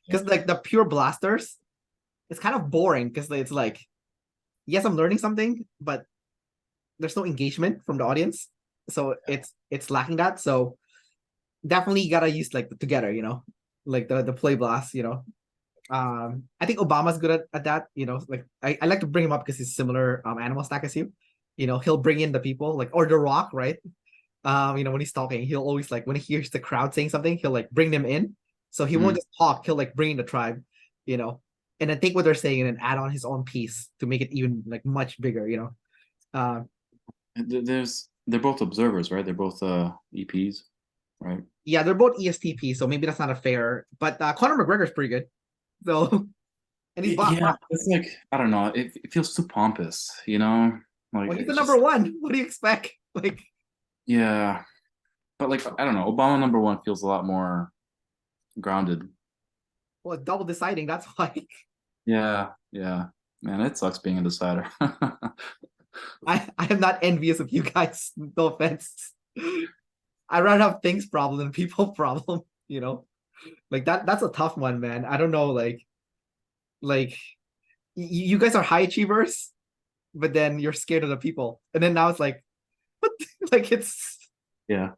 Yeah. Because like the pure blasters, it's kind of boring because it's like, yes, I'm learning something, but there's no engagement from the audience, so it's lacking that. So definitely you gotta use like the together, like the play blast. I think Obama's good at that. Like I like to bring him up because he's similar animal stack as you. He'll bring in the people, like, or the Rock, right? When he's talking, he'll always, like, when he hears the crowd saying something, he'll like bring them in. So he won't just talk, he'll like bring in the tribe, you know, and then take what they're saying and then add on his own piece to make it even like much bigger. Uh, They're both observers, right? They're both EPs, right? yeah, they're both ESTP, so maybe that's not a fair, but Conor McGregor's pretty good. So, and he's Yeah, it's like, I don't know. It feels too pompous, Like well, he's the it's number just, one. What do you expect? Like, yeah. But like, I don't know. Obama number one feels a lot more grounded. well, it's double deciding. That's why Yeah, yeah. Man, it sucks being a decider. I am not envious of you guys. No offense. I rather have things problem than people problem. Like that's a tough one, man. I don't know, like you guys are high achievers, but then you're scared of the people. And then now it's like, what? Like it's Yeah.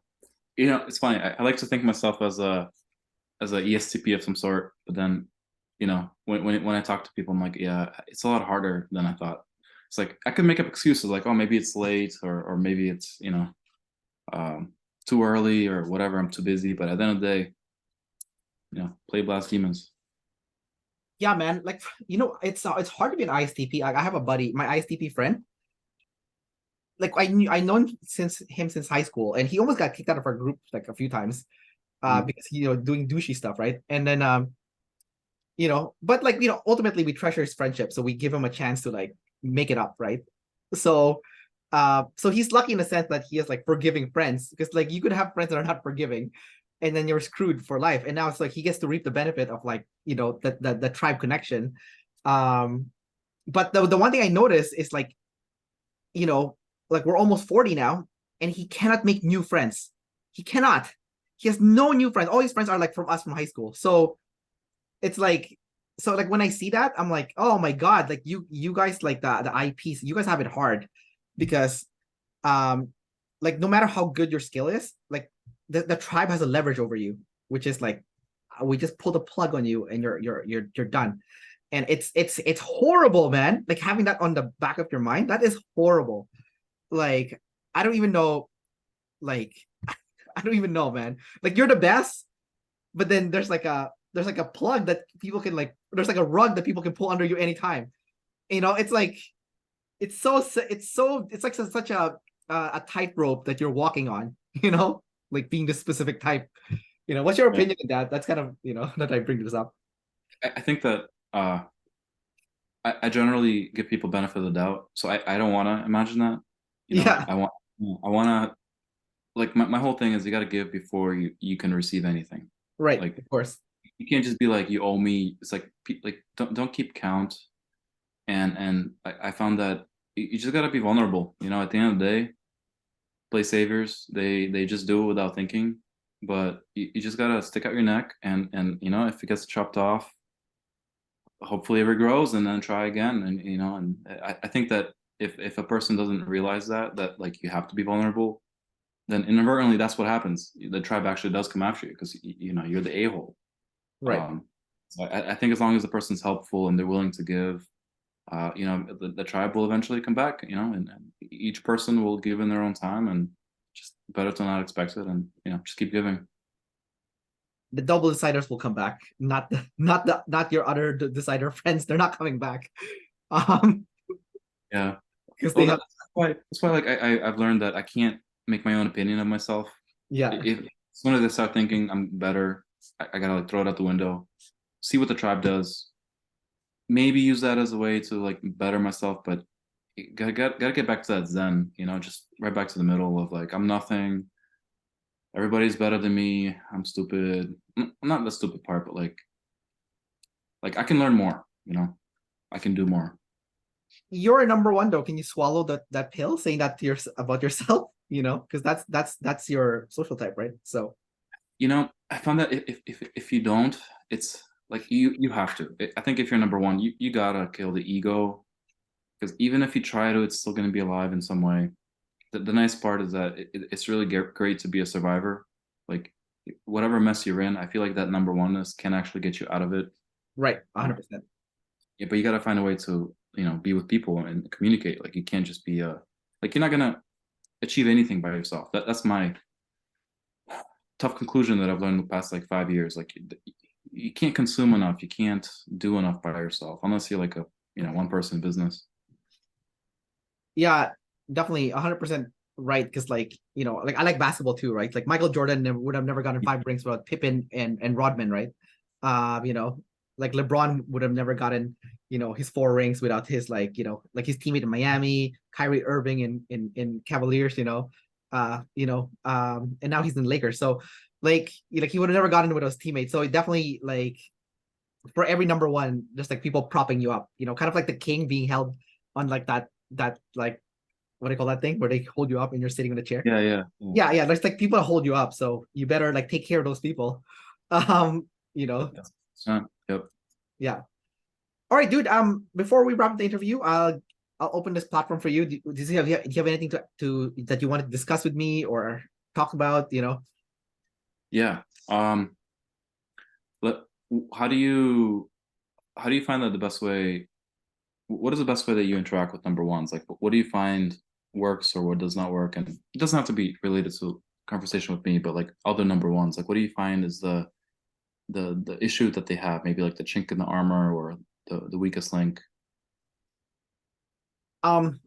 It's funny. I like to think myself as a ESTP of some sort, but then, when I talk to people, I'm like, yeah, it's a lot harder than I thought. It's like I could make up excuses like, oh, maybe it's late, or maybe it's too early, or whatever. I'm too busy. But at the end of the day, play blast demons. yeah, man. Like, it's hard to be an ISTP. Like, I have a buddy, my ISTP friend. Like I know him since high school, and he almost got kicked out of our group like a few times, Mhm. because doing douchey stuff, right? And then but like, ultimately we treasure his friendship, so we give him a chance to like make it up, right? So so he's lucky in the sense that he has like forgiving friends, because like you could have friends that are not forgiving, and then you're screwed for life. And now it's like he gets to reap the benefit of like, the tribe connection. um but the one thing I noticed is like, you know like we're almost 40 now, and he cannot make new friends. He cannot. He has no new friends. All his friends are like from us from high school. So it's like, so like when I see that, I'm like, oh my god, like you guys, like the IPs, you guys have it hard, because um like no matter how good your skill is, like the tribe has a leverage over you, which is like, we just pull the plug on you and you're done. And it's horrible, man. Like having that on the back of your mind, that is horrible. Like I don't even know, like I don't even know, man. Like you're the best, but then there's like a plug that people can like, there's like a rug that people can pull under you anytime. It's like, it's like such a tightrope that you're walking on, like being this specific type. What's your Yeah. opinion on that? That's kind of, that I bring this up. I think that I generally give people benefit of the doubt, so I don't want to imagine that. Yeah, I want to like my whole thing is you got to give before you can receive anything. right, Like of course. you can't just be like you owe me. It's like don't keep count. And I found that you just got to be vulnerable. At the end of the day, play saviors. They just do it without thinking. But you just gotta stick out your neck, and if it gets chopped off, hopefully it regrows, and then try again. And I think that if a person doesn't realize that like you have to be vulnerable, then inadvertently that's what happens. The tribe actually does come after you because you're the a-hole. Right. So I think as long as the person's helpful and they're willing to give, the tribe will eventually come back. And each person will give in their own time, and just better to not expect it, and just keep giving. The double deciders will come back, not your other decider friends. They're not coming back. um Yeah. because Well, they have. that's why like I've learned that I can't make my own opinion of myself. Yeah, If as soon as I start thinking I'm better, I gotta like throw it out the window, see what the tribe does, maybe use that as a way to like better myself, but gotta get back to that zen, just right back to the middle of like I'm nothing, everybody's better than me, I'm stupid. Not the stupid part, but like I can learn more, I can do more. you're a number one though. Can you swallow that pill saying that to about yourself? Because that's your social type, right? So I found that if you don't, it's like you have to. I think if you're number one, you gotta kill the ego, because even if you try to, it's still gonna be alive in some way. The nice part is that it's really great to be a survivor. Like whatever mess you're in, I feel like that number oneness can actually get you out of it. right, Uh, 100%. yeah, but you gotta find a way to be with people and communicate. Like you can't just be like you're not gonna achieve anything by yourself. That's my tough conclusion that I've learned in the past like 5 years. Like you can't consume enough, you can't do enough by yourself unless you're like a one person business. Yeah, definitely 100% right. Because like I like basketball too, right? Like Michael Jordan would have never gotten 5 rings without Pippen and Rodman, right? Like LeBron would have never gotten his 4 rings without his like his teammate in Miami, Kyrie Irving in Cavaliers, and now he's in Lakers. So like he would have never gotten it without his teammates. So it definitely, like, for every number one, just like people propping you up, kind of like the king being held on like that like, what do you call that thing where they hold you up and you're sitting in a chair? Yeah, yeah, yeah. Yeah, there's like people that hold you up, so you better like take care of those people. um you know Yep. yeah. All right, dude. Before we wrap up the interview, I'll open this platform for you. Do you have anything to that you want to discuss with me or talk about? Yeah. Let, how do you find that the best way? What is the best way that you interact with number ones? Like, what do you find works or what does not work? And it doesn't have to be related to conversation with me, but like other number ones. Like, what do you find is the issue that they have? Maybe like the chink in the armor or the weakest link. um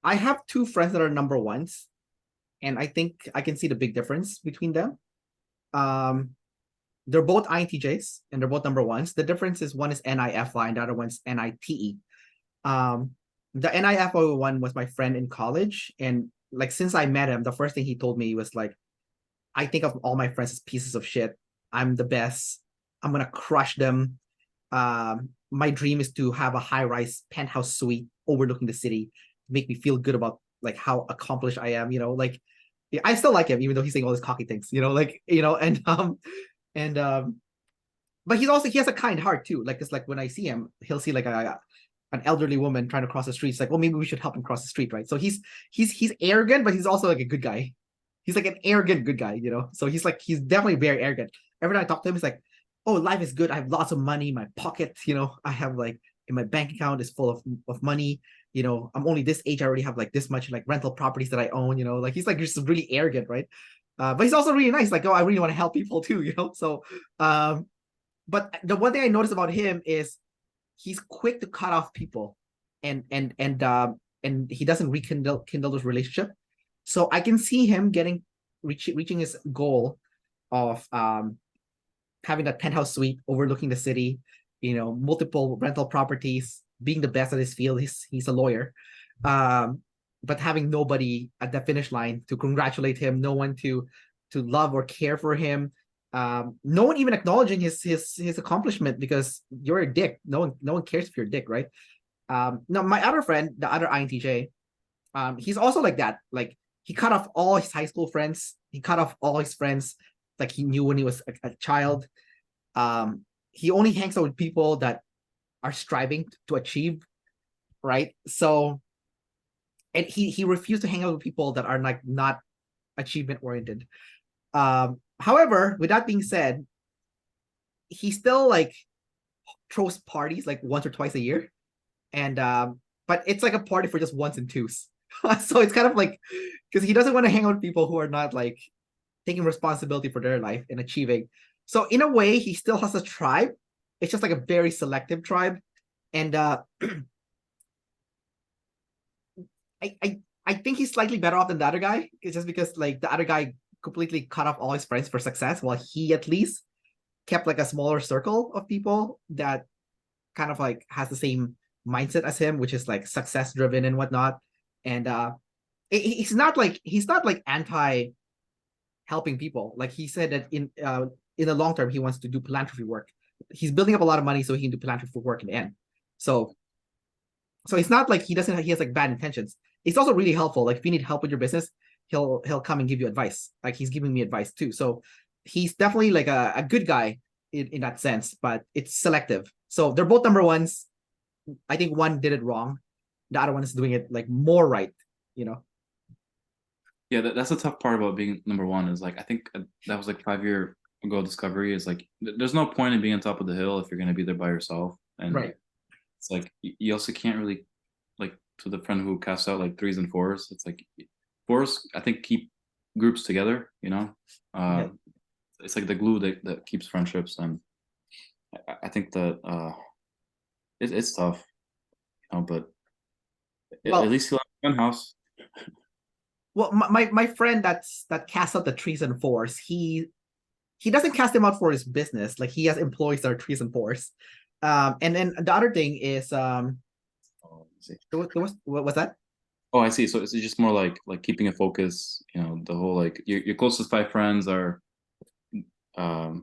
I have 2 friends that are number ones, and I think I can see the big difference between them. um They're both INTJs and they're both number ones. The difference is one is NIFY and the other one's NITE. The NIFO one was my friend in college, and like since I met him, the first thing he told me was like, I think of all my friends as pieces of shit. I'm the best. I'm gonna crush them. My dream is to have a high-rise penthouse suite overlooking the city, make me feel good about like how accomplished I am. Like yeah, I still like him, even though he's saying all these cocky things. And but he has a kind heart too. Like it's like when I see him, he'll see like an elderly woman trying to cross the street. It's like, well, maybe we should help him cross the street, right? So he's arrogant, but he's also like a good guy. He's like an arrogant good guy. So he's definitely very arrogant. Every time I talk to him, he's like, oh, life is good. I have lots of money in my pocket. I have like in my bank account is full of money. I'm only this age. I already have like this much like rental properties that I own. Like he's like just really arrogant, right? But he's also really nice. Like, oh, I really want to help people too. So, but the one thing I noticed about him is he's quick to cut off people, and he doesn't rekindle those relationship. So I can see him reaching his goal of having that penthouse suite overlooking the city, multiple rental properties, being the best at his field. He's a lawyer, but having nobody at the finish line to congratulate him, no one to love or care for him. No one even acknowledging his accomplishment because you're a dick. No one cares if you're a dick, right? Now my other friend, the other INTJ, he's also like that. Like he cut off all his high school friends. He cut off all his friends like he knew when he was a child. He only hangs out with people that are striving to achieve, right? So, and he refused to hang out with people that are like not achievement oriented. However, with that being said, he still like throws parties like once or twice a year, and but it's like a party for just ones and twos. So it's kind of like because he doesn't want to hang out with people who are not like taking responsibility for their life and achieving. So in a way, he still has a tribe. It's just like a very selective tribe, and I think he's slightly better off than the other guy. It's just because like the other guy completely cut off all his friends for success, while he at least kept like a smaller circle of people that kind of like has the same mindset as him, which is like success driven and whatnot. And he's not like anti helping people. Like he said that in the long term he wants to do philanthropy work. He's building up a lot of money so he can do philanthropy work in the end. So it's not like he has like bad intentions. It's also really helpful. Like if you need help with your business, he'll come and give you advice. Like he's giving me advice too. So he's definitely like a good guy in that sense, but it's selective. So they're both number ones. I think one did it wrong. The other one is doing it like more right, Yeah, that's the tough part about being number one is like I think that was like 5 year ago discovery is like there's no point in being on top of the hill if you're going to be there by yourself. And right. it's like you also can't really like to the friend who casts out like threes and fours. It's like fours I think keep groups together. Yeah. It's like the glue that keeps friendships, and I think that it's tough, but Well, at least he'll have a fun house. well, my friend that casts out the threes and fours, he doesn't cast them out for his business. Like he has employees that are threes and fours. And then the other thing is what was that? Oh, I see. So it's just more like keeping a focus. The whole like your closest five friends are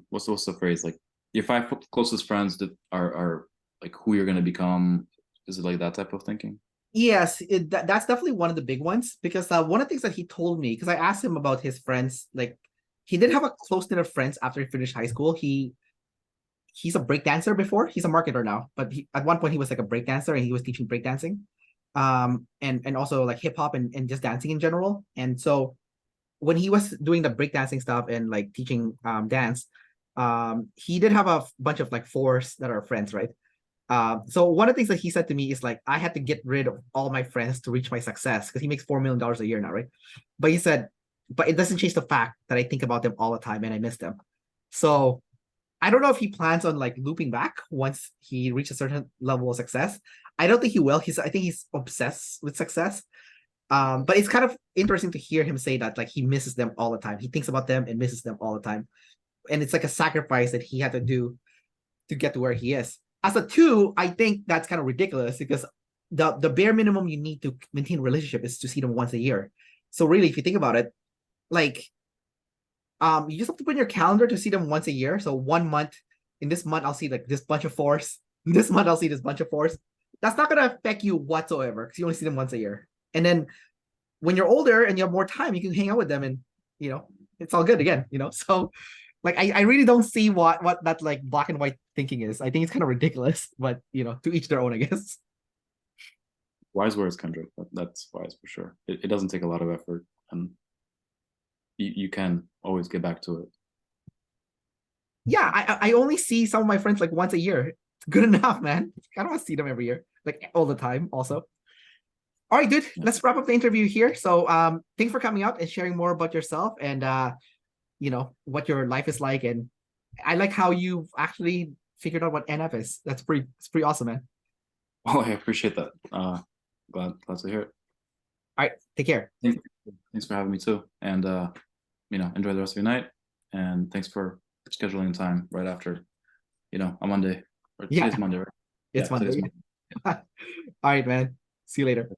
what's the phrase, like your five closest friends that are like who you're gonna become. Is it like that type of thinking? Yes, that's definitely one of the big ones because one of the things that he told me, because I asked him about his friends, like he did have a close knit of friends after he finished high school. He's a break dancer before. He's a marketer now, but at one point he was like a break dancer and he was teaching break dancing, and also like hip hop and just dancing in general. And so when he was doing the break dancing stuff and like teaching dance, he did have a bunch of like fours that are friends, right? So one of the things that he said to me is like I had to get rid of all my friends to reach my success because he makes $4 million a year now, right? But he said, but it doesn't change the fact that I think about them all the time and I miss them. So I don't know if he plans on like looping back once he reaches a certain level of success. I don't think he will. I think he's obsessed with success. But it's kind of interesting to hear him say that like he misses them all the time. He thinks about them and misses them all the time. and it's like a sacrifice that he had to do to get to where he is. As a 2, I think that's kind of ridiculous because the bare minimum you need to maintain a relationship is to see them once a year. So really, if you think about it, like you just have to put in your calendar to see them once a year. So 1 month, in this month I'll see like this bunch of 4s. This month I'll see this bunch of 4s. That's not gonna affect you whatsoever because you only see them once a year. And then when you're older and you have more time, you can hang out with them and it's all good again, So like I really don't see what that like black and white thinking is. I think it's kind of ridiculous, but to each their own, I guess. Wise words, Kendrick. That's wise for sure. It doesn't take a lot of effort, and you can always get back to it. Yeah, I only see some of my friends like once a year. It's good enough, man. I don't want to see them every year, like all the time. Also, all right, dude. Yeah. Let's wrap up the interview here. So, thanks for coming out and sharing more about yourself and what your life is like. And I like how you've actually figured out what NF is. It's pretty awesome, man. Oh, I appreciate that. Glad to hear it. All right, take care. Thanks for having me too, and enjoy the rest of your night. And thanks for scheduling time right after, a Monday. Or Yeah. today's Monday, right? It's Yeah, today's Monday. All right, man. See you later.